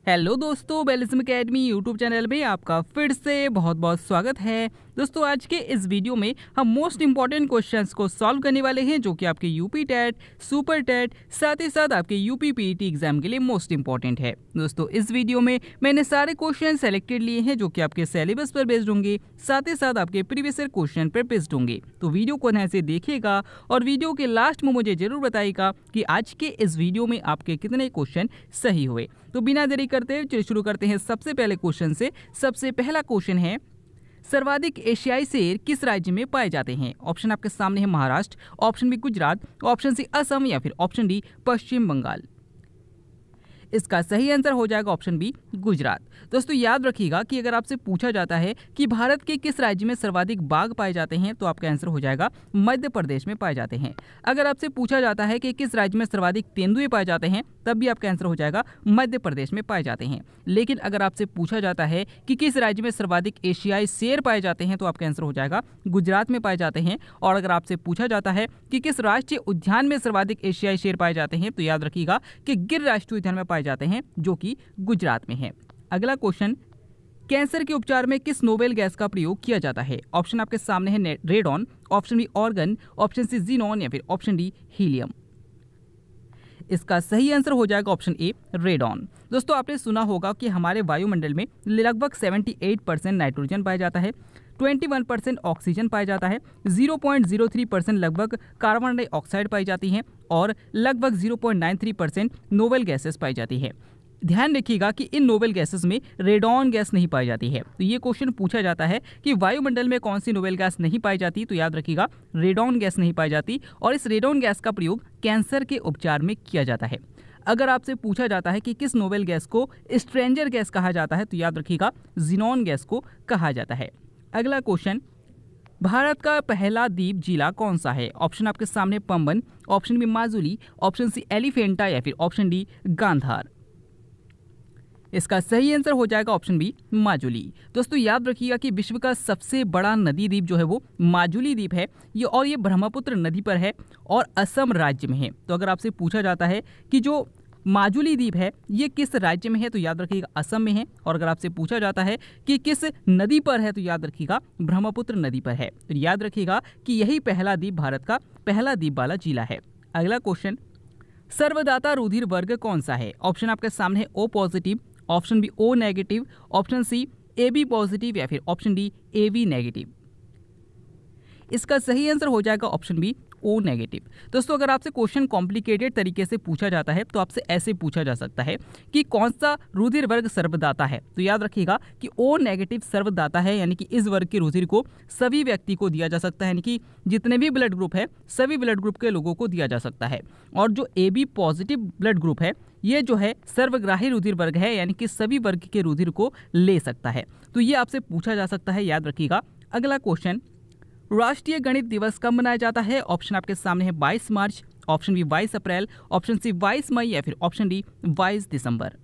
Hello दोस्तों, बेलिज्म academy YouTube channel में आपका फिर से बहुत बहुत स्वागत है। दोस्तों, आज के इस वीडियो में हम मोस्ट इंपॉर्टेंट क्वेश्चंस को सॉल्व करने वाले हैं जो कि आपके यूपी टेट, सुपर टेट, साथ ही साथ आपके यूपी पीईटी एग्जाम के लिए मोस्ट इंपॉर्टेंट है। दोस्तों, इस वीडियो में मैंने सारे क्वेश्चन सेलेक्टेड लिए हैं जो कि आपके सिलेबस पर बेस्ड होंगे, साथ ही साथ आपके प्रीवियस ईयर क्वेश्चन पर बेस्ड होंगे। तो वीडियो को ध्यान से देखिएगा और वीडियो के लास्ट में मुझे जरूर बताइएगा कि आज के इस वीडियो में आपके कितने क्वेश्चन सही हुए। तो बिना देरी करते हुए शुरू करते हैं सबसे पहले क्वेश्चन से। सबसे पहला क्वेश्चन है, सर्वाधिक एशियाई शेर किस राज्य में पाए जाते हैं? ऑप्शन आपके सामने है Maharashtra, option B Gujarat, option C Assam या फिर ऑप्शन डी पश्चिम बंगाल। इसका सही आंसर हो जाएगा ऑप्शन बी गुजरात। दोस्तों, याद रखिएगा कि अगर आपसे पूछा जाता है कि भारत के किस राज्य में सर्वाधिक बाघ पाए जाते हैं तो आपका आंसर हो जाएगा मध्य प्रदेश में पाए जाते हैं। अगर आपसे पूछा जाता है कि किस राज्य में सर्वाधिक तेंदुए पाए जाते हैं तब भी आपका आंसर हो जाएगा मध्य प्रदेश में पाए जाते हैं। लेकिन अगर आपसे पूछा जाता है कि किस राज्य में सर्वाधिक एशियाई शेर पाए जाते हैं तो आपका आंसर हो जाएगा गुजरात में पाए जाते हैं। और अगर आपसे पूछा जाता है कि किस राष्ट्रीय उद्यान में सर्वाधिक एशियाई शेर पाए जाते हैं तो याद रखिएगा कि गिर राष्ट्रीय उद्यान में पाए जाते हैं जो कि गुजरात में है। अगला क्वेश्चन, कैंसर के उपचार में किस नोवेल गैस का प्रयोग किया जाता है? ऑप्शन आपके सामने है radon, option B argon, option C xenon या फिर ऑप्शन डी हीलियम। इसका सही आंसर हो जाएगा ऑप्शन ए रेडॉन। दोस्तों, आपने सुना होगा कि हमारे वायुमंडल में लगभग 78% नाइट्रोजन पाया जाता है, 21% ऑक्सीजन पाया जाता है, 0.03% लगभग कार्बन डाइऑक्साइड पाई जाती हैं और लगभग 0.93% नोवेल गैसेस पाई जाती है। ध्यान रखिएगा कि इन नोवेल गैसेस में रेडॉन गैस नहीं पाई जाती है। तो ये क्वेश्चन पूछा जाता है कि वायुमंडल में कौन सी नोवेल गैस नहीं पाई जाती, तो याद रखिएगा रेडॉन गैस नहीं पाई जाती और इस रेडॉन गैस का प्रयोग कैंसर के उपचार में किया जाता है। अगर आपसे पूछा जाता है कि किस नोवेल गैस को स्ट्रेंजर गैस कहा जाता है तो याद रखिएगा जीनॉन गैस को कहा जाता है। अगला क्वेश्चन, भारत का पहला द्वीप जिला कौन सा है? ऑप्शन आपके सामने Pamban, option B Majuli, option C Elephanta या फिर ऑप्शन डी गांधार। इसका सही आंसर हो जाएगा ऑप्शन बी माजुली। दोस्तों, याद रखिएगा कि विश्व का सबसे बड़ा नदी द्वीप जो है वो माजुली द्वीप है ये ब्रह्मपुत्र नदी पर है और असम राज्य में है। तो अगर आपसे पूछा जाता है कि जो माजुली द्वीप है ये किस राज्य में है तो याद रखिएगा असम में है। और अगर आपसे पूछा जाता है कि किस नदी पर है तो याद रखिएगा ब्रह्मपुत्र नदी पर है। तो याद रखिएगा कि यही पहला द्वीप भारत का पहला द्वीप वाला जिला है। अगला क्वेश्चन, सर्वदाता रुधिर वर्ग कौन सा है? ऑप्शन आपके सामने है O positive, option B O negative, option C A B positive या फिर option D A B negative. इसका सही आंसर हो जाएगा ऑप्शन बी ओ नेगेटिव। दोस्तों, अगर आपसे क्वेश्चन कॉम्प्लिकेटेड तरीके से पूछा जाता है तो आपसे ऐसे पूछा जा सकता है कि कौन सा रुधिर वर्ग सर्वदाता है, तो याद रखिएगा कि ओ नेगेटिव सर्वदाता है, यानी कि इस वर्ग के रुधिर को सभी व्यक्ति को दिया जा सकता है, यानी कि जितने भी ब्लड ग्रुप है सभी ब्लड ग्रुप के लोगों को दिया जा सकता है। और जो A B positive blood group है ये जो है सर्वग्राही रुधिर वर्ग है, यानी कि सभी वर्ग के रुधिर को ले सकता है। तो ये आपसे पूछा जा सकता है, याद रखिएगा। अगला क्वेश्चन, राष्ट्रीय गणित दिवस कब मनाया जाता है? ऑप्शन आपके सामने है 22 मार्च, ऑप्शन बी 22 अप्रैल, ऑप्शन सी 22 मई या फिर ऑप्शन डी 22 दिसंबर।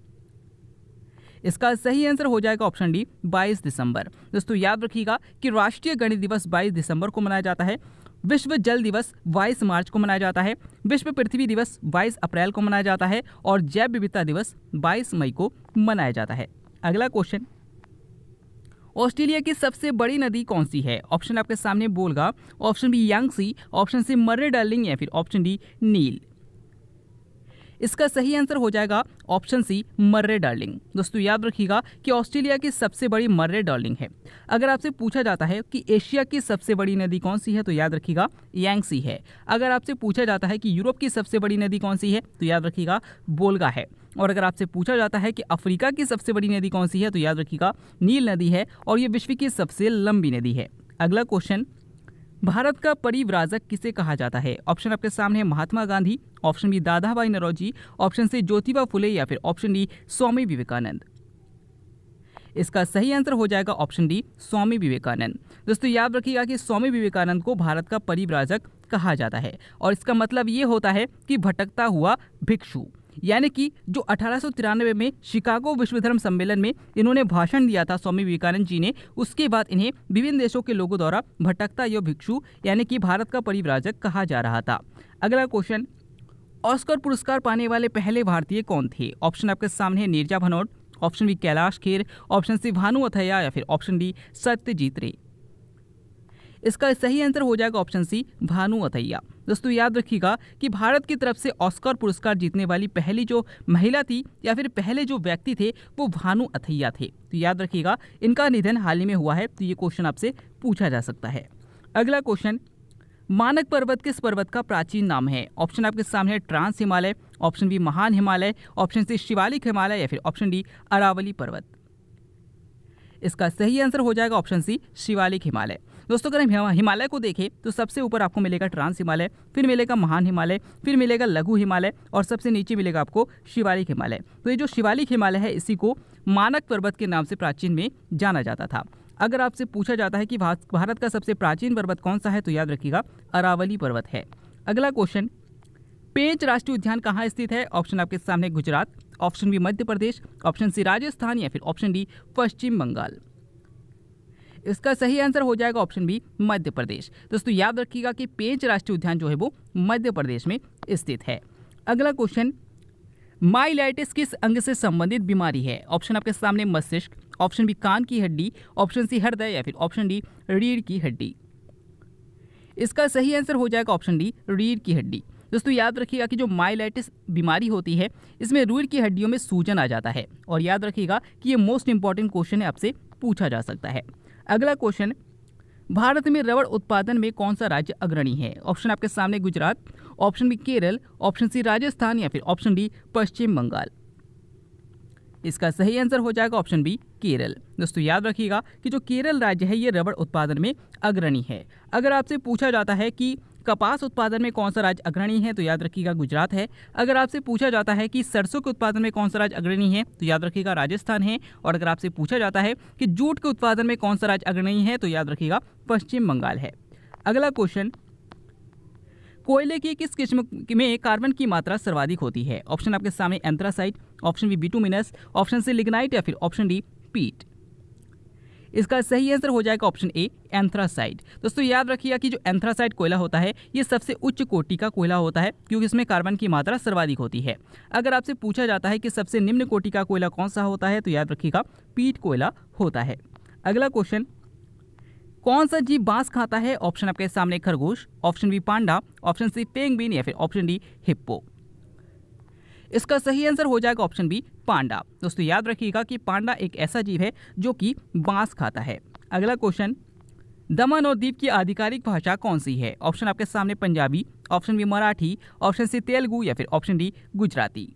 इसका सही आंसर हो जाएगा ऑप्शन डी 22 दिसंबर। दोस्तों, याद रखिएगा कि राष्ट्रीय गणित दिवस 22 दिसंबर को मनाया जाता है, विश्व जल दिवस 22 मार्च को मनाया जाता है, विश्व पृथ्वी दिवस 22 अप्रैल को मनाया जाता है और जैव विविधता दिवस 22 मई को मनाया जाता है। अगला क्वेश्चन, ऑस्ट्रेलिया की सबसे बड़ी नदी कौन सी है? ऑप्शन आपके सामने Volga, option B Yangtze, option C Murray Darling या फिर ऑप्शन डी नील। इसका सही आंसर हो जाएगा ऑप्शन सी मर्रे डार्लिंग। दोस्तों, याद रखिएगा कि ऑस्ट्रेलिया की सबसे बड़ी मर्रे डार्लिंग है। अगर आपसे पूछा जाता है कि एशिया की सबसे बड़ी नदी कौन सी है तो याद रखिएगा यांगसी है। अगर आपसे पूछा जाता है कि यूरोप की सबसे बड़ी नदी कौन सी है तो याद रखिएगा बोलगा है। और अगर आपसे पूछा जाता है कि अफ्रीका की सबसे बड़ी नदी कौन सी है तो याद रखिएगा नील नदी है और ये विश्व की सबसे लंबी नदी है। अगला क्वेश्चन, भारत का परिव्राजक किसे कहा जाता है? ऑप्शन आपके सामने है महात्मा गांधी, ऑप्शन बी दादा भाई नौरोजी, ऑप्शन सी ज्योतिबा फुले या फिर ऑप्शन डी स्वामी विवेकानंद। इसका सही आंसर हो जाएगा ऑप्शन डी स्वामी विवेकानंद। दोस्तों, याद रखिएगा कि स्वामी विवेकानंद को भारत का परिव्राजक कहा जाता है और इसका मतलब ये होता है कि भटकता हुआ भिक्षु, यानी कि जो 1893 में शिकागो विश्व धर्म सम्मेलन में इन्होंने भाषण दिया था स्वामी विवेकानंद जी ने, उसके बाद इन्हें विभिन्न देशों के लोगों द्वारा भटकता हुआ भिक्षु यानी कि भारत का परिव्राजक कहा जा रहा था। अगला क्वेश्चन, ऑस्कर पुरस्कार पाने वाले पहले भारतीय कौन थे? ऑप्शन आपके सामने है Neerja Bhanot, option B Kailash Kher, option C Bhanu Athaiya या फिर ऑप्शन डी सत्यजीत रे। इसका सही आंसर हो जाएगा ऑप्शन सी भानु अथैया। दोस्तों याद रखिएगा कि भारत की तरफ से ऑस्कर पुरस्कार जीतने वाली पहली जो महिला थी या फिर पहले जो व्यक्ति थे वो भानु अथैया थे। तो याद रखिएगा इनका निधन हाल ही में हुआ है, तो ये क्वेश्चन आपसे पूछा जा सकता है। अगला क्वेश्चन, मानक पर्वत किस पर्वत का प्राचीन नाम है? ऑप्शन आपके सामने है ट्रांस हिमालय, ऑप्शन बी महान हिमालय, ऑप्शन सी शिवालिक हिमालय या फिर ऑप्शन डी अरावली पर्वत। इसका सही आंसर हो जाएगा ऑप्शन सी शिवालिक हिमालय। दोस्तों अगर हम हिमालय को देखें तो सबसे ऊपर आपको मिलेगा ट्रांस हिमालय, फिर मिलेगा महान हिमालय, फिर मिलेगा लघु हिमालय और सबसे नीचे मिलेगा आपको शिवालिक हिमालय। तो ये जो शिवालिक हिमालय है इसी को मानक पर्वत के नाम से प्राचीन में जाना जाता था। अगर आपसे पूछा जाता है कि भारत का सबसे प्राचीन पर्वत कौन सा है तो याद रखिएगा अरावली पर्वत है। अगला क्वेश्चन, पेंच राष्ट्रीय उद्यान कहाँ स्थित है? ऑप्शन आपके सामने Gujarat, option B Madhya Pradesh, option C Rajasthan या फिर ऑप्शन डी पश्चिम बंगाल। इसका सही आंसर हो जाएगा ऑप्शन बी मध्य प्रदेश। दोस्तों याद रखिएगा कि पेंच राष्ट्रीय उद्यान जो है वो मध्य प्रदेश में स्थित है। अगला क्वेश्चन, माइलाइटिस किस अंग से संबंधित बीमारी है? ऑप्शन आपके सामने मस्तिष्क, ऑप्शन बी कान की हड्डी, ऑप्शन सी हृदय या फिर ऑप्शन डी रीढ़ की हड्डी। इसका सही आंसर हो जाएगा ऑप्शन डी रीढ़ की हड्डी। दोस्तों याद रखिएगा कि जो माइलाइटिस बीमारी होती है इसमें रीढ़ की हड्डियों में सूजन आ जाता है और याद रखिएगा कि ये मोस्ट इंपॉर्टेंट क्वेश्चन है, आपसे पूछा जा सकता है। अगला क्वेश्चन, भारत में रबड़ उत्पादन में कौन सा राज्य अग्रणी है? ऑप्शन आपके सामने Gujarat, option B Kerala, option C Rajasthan या फिर ऑप्शन डी पश्चिम बंगाल। इसका सही आंसर हो जाएगा ऑप्शन बी केरल। दोस्तों याद रखिएगा कि जो केरल राज्य है ये रबड़ उत्पादन में अग्रणी है। अगर आपसे पूछा जाता है कि कपास उत्पादन में कौन सा राज्य अग्रणी है तो याद रखिएगा गुजरात है। अगर आपसे पूछा जाता है कि सरसों के उत्पादन में कौन सा राज्य अग्रणी है तो याद रखिएगा राजस्थान है। और अगर आपसे पूछा जाता है कि जूट के उत्पादन में कौन सा राज्य अग्रणी है तो याद रखिएगा पश्चिम बंगाल है। अगला क्वेश्चन, कोयले की किस किस्म में कार्बन की मात्रा सर्वाधिक होती है? ऑप्शन आपके सामने anthracite, option B bituminous, option C lignite या फिर ऑप्शन डी पीट। इसका सही आंसर हो जाएगा ऑप्शन ए एंथ्रासाइट। दोस्तों याद रखिएगा कि जो एंथ्रासाइट कोयला होता है ये सबसे उच्च कोटि का कोयला होता है क्योंकि इसमें कार्बन की मात्रा सर्वाधिक होती है। अगर आपसे पूछा जाता है कि सबसे निम्न कोटि का कोयला कौन सा होता है तो याद रखिएगा पीट कोयला होता है। अगला क्वेश्चन, कौन सा जीव बांस खाता है? ऑप्शन आपके सामने खरगोश, ऑप्शन बी पांडा, ऑप्शन सी पेंगुइन या फिर ऑप्शन डी हिप्पो। इसका सही आंसर हो जाएगा ऑप्शन बी पांडा। दोस्तों याद रखिएगा कि पांडा एक ऐसा जीव है जो कि बांस खाता है। अगला क्वेश्चन, दमन और दीव की आधिकारिक भाषा कौन सी है? ऑप्शन आपके सामने Punjabi, option B Marathi, option C Telugu या फिर ऑप्शन डी गुजराती।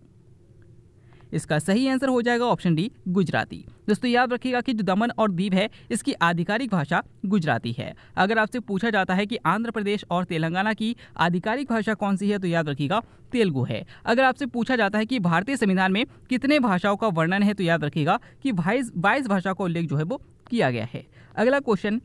इसका सही आंसर हो जाएगा ऑप्शन डी गुजराती। दोस्तों याद रखिएगा कि जो दमन और दीव है इसकी आधिकारिक भाषा गुजराती है। अगर आपसे पूछा जाता है कि आंध्र प्रदेश और तेलंगाना की आधिकारिक भाषा कौन सी है तो याद रखिएगा तेलुगु है। अगर आपसे पूछा जाता है कि भारतीय संविधान में कितने भाषाओं का वर्णन है तो याद रखिएगा कि 22 भाषा का उल्लेख जो है वो किया गया है। अगला क्वेश्चन,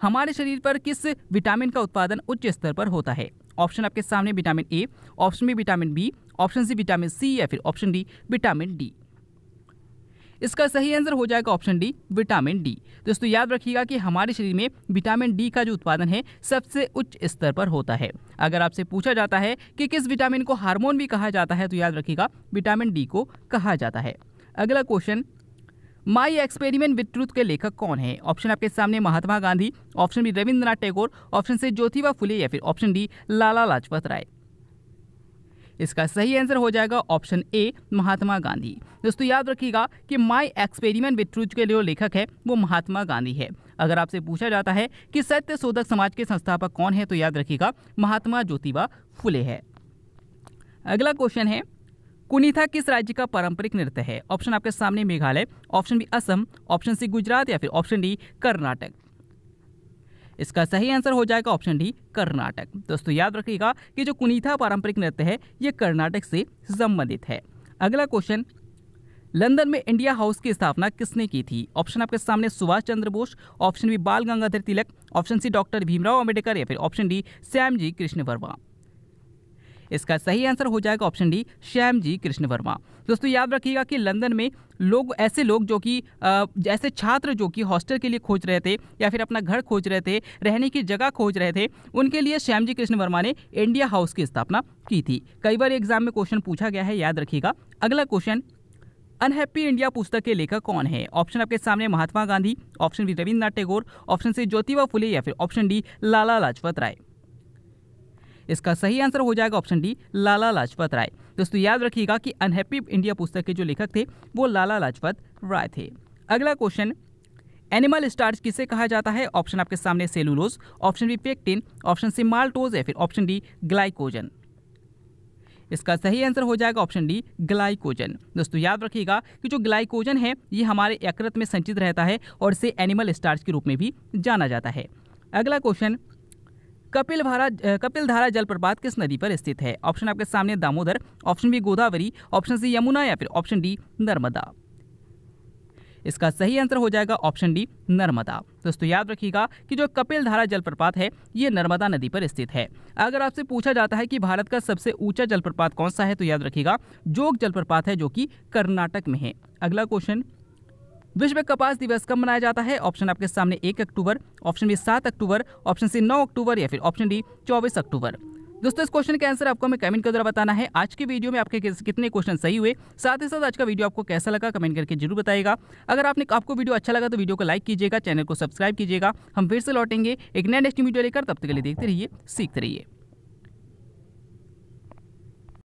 हमारे शरीर पर किस विटामिन का उत्पादन उच्च स्तर पर होता है? ऑप्शन आपके सामने vitamin A, option B vitamin B, option C vitamin C या फिर ऑप्शन डी विटामिन डी। इसका सही आंसर हो जाएगा ऑप्शन डी विटामिन डी। दोस्तों याद रखिएगा कि हमारे शरीर में विटामिन डी का जो उत्पादन है सबसे उच्च स्तर पर होता है। अगर आपसे पूछा जाता है कि किस विटामिन को हार्मोन भी कहा जाता है तो याद रखिएगा विटामिन डी को कहा जाता है। अगला question, my experiment with truth के लेखक कौन है? ऑप्शन आपके सामने Mahatma Gandhi, option B Rabindranath Tagore, option C Jyotiba Phule या फिर ऑप्शन डी लाला लाजपत राय। इसका सही आंसर हो जाएगा ऑप्शन ए महात्मा गांधी। दोस्तों याद रखिएगा कि माई एक्सपेरिमेंट विथ ट्रूथ के जो लेखक है वो महात्मा गांधी है। अगर आपसे पूछा जाता है कि सत्य शोधक समाज के संस्थापक कौन है तो याद रखिएगा महात्मा ज्योतिबा फुले है। अगला क्वेश्चन है, कुनीथा किस राज्य का पारंपरिक नृत्य है? ऑप्शन आपके सामने Meghalaya, option B Assam, option C Gujarat या फिर ऑप्शन डी कर्नाटक। इसका सही आंसर हो जाएगा ऑप्शन डी कर्नाटक। दोस्तों याद रखिएगा कि जो कुनीथा पारंपरिक नृत्य है ये कर्नाटक से संबंधित है। अगला क्वेश्चन, लंदन में इंडिया हाउस की स्थापना किसने की थी? ऑप्शन आपके सामने Subhash Chandra Bose, option B Bal Gangadhar Tilak, option C doctor Bhimrao Ambedkar या फिर ऑप्शन डी श्यामजी कृष्ण वर्मा। इसका सही आंसर हो जाएगा ऑप्शन डी श्यामजी कृष्ण वर्मा। दोस्तों याद रखिएगा कि लंदन में ऐसे लोग जो कि जैसे छात्र जो कि हॉस्टल के लिए खोज रहे थे या फिर अपना घर खोज रहे थे, रहने की जगह खोज रहे थे, उनके लिए श्यामजी कृष्ण वर्मा ने इंडिया हाउस की स्थापना की थी। कई बार एग्जाम में क्वेश्चन पूछा गया है, याद रखिएगा। अगला क्वेश्चन, अनहैप्पी इंडिया पुस्तक के लेखक कौन है? ऑप्शन आपके सामने Mahatma Gandhi, option B Rabindranath Tagore, option C Jyotiba Phule या फिर ऑप्शन डी लाला लाजपत राय। इसका सही आंसर हो जाएगा ऑप्शन डी लाला लाजपत राय। दोस्तों याद रखिएगा कि अनहैप्पी इंडिया पुस्तक के जो लेखक थे वो लाला लाजपत राय थे। अगला क्वेश्चन, एनिमल स्टार्च किसे कहा जाता है? ऑप्शन आपके सामने cellulose, option B pectin, option C maltose या फिर ऑप्शन डी ग्लाइकोजन। इसका सही आंसर हो जाएगा ऑप्शन डी ग्लाइकोजन। दोस्तों याद रखिएगा कि जो ग्लाइकोजन है ये हमारे यकृत में संचित रहता है और इसे एनिमल स्टार्च के रूप में भी जाना जाता है। अगला क्वेश्चन, कपिल धारा जलप्रपात किस नदी पर स्थित है? ऑप्शन आपके सामने Damodar, option B Godavari, option C Yamuna या फिर ऑप्शन डी नर्मदा। इसका सही आंसर हो जाएगा ऑप्शन डी नर्मदा। दोस्तों याद रखिएगा कि जो कपिल धारा जलप्रपात है ये नर्मदा नदी पर स्थित है। अगर आपसे पूछा जाता है कि भारत का सबसे ऊंचा जलप्रपात कौन सा है तो याद रखिएगा जोग जलप्रपात है जो कि कर्नाटक में है। अगला क्वेश्चन, विश्व कपास दिवस कब मनाया जाता है? ऑप्शन आपके सामने 1 अक्टूबर, ऑप्शन बी 7 अक्टूबर, ऑप्शन सी 9 अक्टूबर या फिर ऑप्शन डी 24 अक्टूबर। दोस्तों इस क्वेश्चन के आंसर आपको हमें कमेंट के द्वारा बताना है। आज की वीडियो में आपके कितने क्वेश्चन सही हुए, साथ ही साथ आज का वीडियो आपको कैसा लगा कमेंट करके जरूर बताइएगा। अगर आपको वीडियो अच्छा लगा तो वीडियो को लाइक कीजिएगा, चैनल को सब्सक्राइब कीजिएगा। हम फिर से लौटेंगे एक नया नेक्स्ट वीडियो लेकर, तब तक के लिए देखते रहिए, सीखते रहिए।